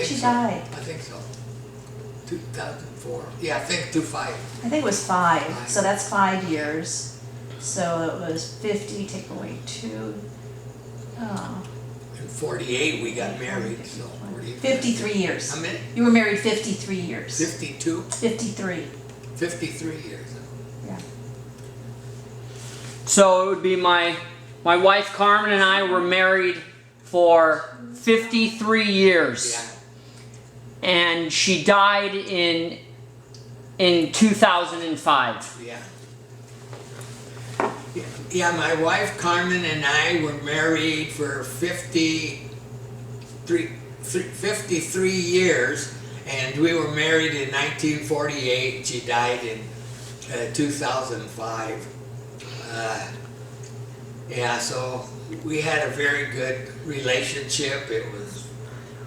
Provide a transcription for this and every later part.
she so. died? I think so. 2004. Yeah, I think 2005. I think it was 5, so that's 5 years. So it was 50, take away 2. Oh, In 48 we got married, so 48. 53 years. How many? You were married 53 years. 52? 53, 53 years. yeah. So it would be my wife Carmen and I were married for 53 years. Yeah. And she died in 2005. Yeah. Yeah, my wife Carmen and I were married for 53 years, and we were married in 1948. She died in 2005. Yeah, so we had a very good relationship. It was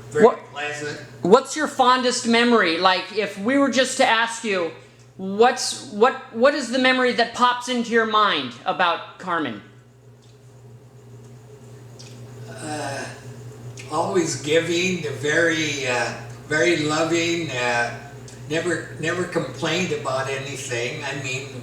very pleasant. What's your fondest memory? Like, if we were just to ask you, what is the memory that pops into your mind about Carmen? Always giving, very loving. Never complained about anything. I mean,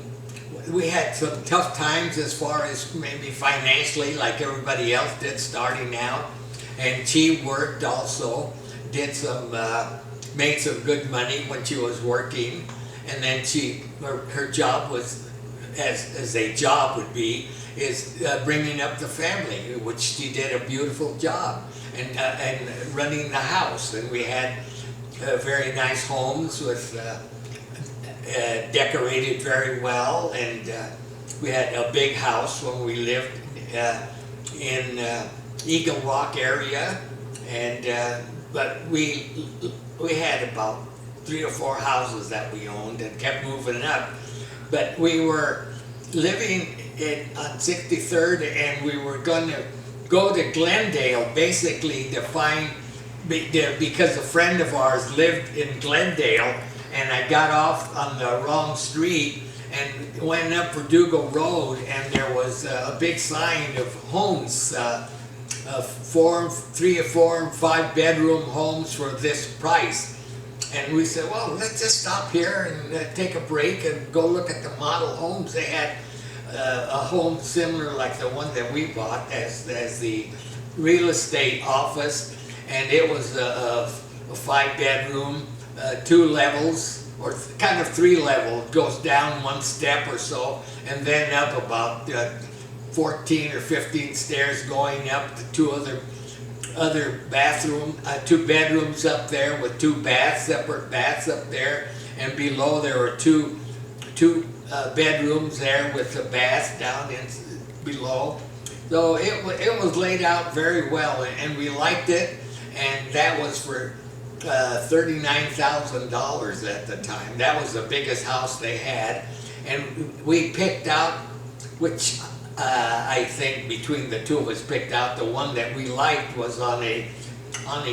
we had some tough times as far as maybe financially, like everybody else did starting out. And she worked also, did some, made some good money when she was working. And then her job was, as a job would be, is bringing up the family, which she did a beautiful job, and running the house. And we had very nice homes with decorated very well, and we had a big house when we lived in Eagle Rock area, and but we had about 3 or 4 houses that we owned and kept moving up. But we were living on 63rd, and we were going to go to Glendale basically to find, because a friend of ours lived in Glendale, and I got off on the wrong street and went up Verdugo Road, and there was a big sign of homes, 3 or 4 and 5 bedroom homes for this price. And we said, well, let's just stop here and take a break and go look at the model homes. They had a home similar like the one that we bought as the real estate office, and it was a 5 bedroom, 2 levels, or kind of 3 level. It goes down 1 step or so, and then up about 14 or 15 stairs going up to 2 other bathroom, 2 bedrooms up there with 2 baths, separate baths up there, and below there were two bedrooms there with the bath down in below. So it was laid out very well, and we liked it, and that was for $39,000 at the time. That was the biggest house they had, and we picked out, which I think between the 2 of us picked out the one that we liked was on a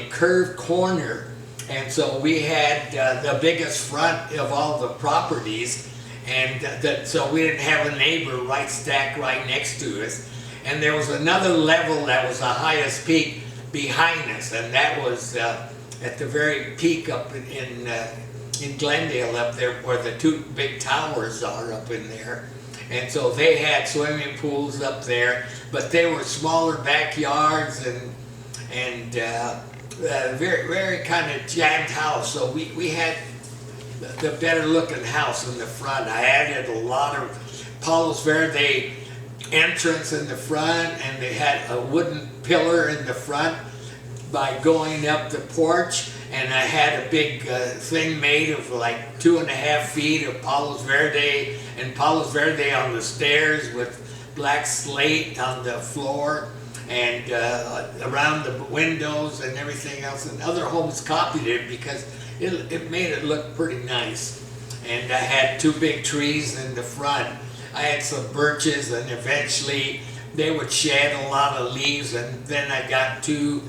curved corner, and so we had the biggest front of all the properties, and so we didn't have a neighbor stacked right next to us. And there was another level that was the highest peak behind us, and that was at the very peak up in Glendale up there where the 2 big towers are up in there. And so they had swimming pools up there, but they were smaller backyards and very, very kind of jammed house. So we had the better looking house in the front. I added a lot of Palos Verde entrance in the front, and they had a wooden pillar in the front by going up the porch, and I had a big thing made of like 2.5 feet of Palos Verde, and Palos Verde on the stairs with black slate on the floor, and around the windows and everything else. And other homes copied it because it made it look pretty nice. And I had 2 big trees in the front. I had some birches, and eventually they would shed a lot of leaves, and then I got 2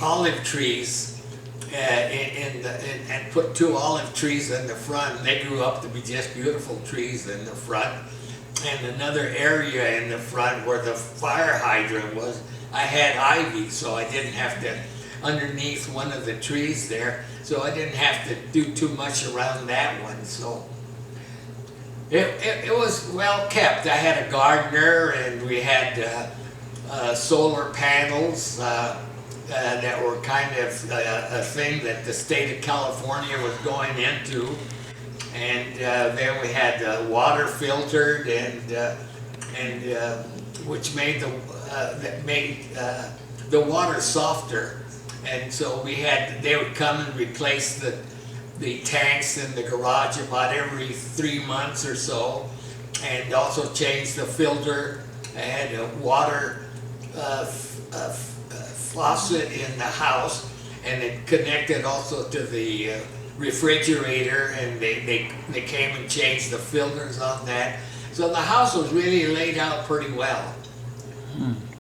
olive trees and put 2 olive trees in the front, and they grew up to be just beautiful trees in the front. And another area in the front where the fire hydrant was, I had ivy, so I didn't have to underneath one of the trees there, so I didn't have to do too much around that one, so. It was well kept. I had a gardener, and we had solar panels that were kind of a thing that the state of California was going into. And then we had water filtered, and which made the water softer. And so they would come and replace the tanks in the garage about every 3 months or so, and also change the filter. I had a water faucet in the house, and it connected also to the refrigerator, and they came and changed the filters on that. So the house was really laid out pretty well.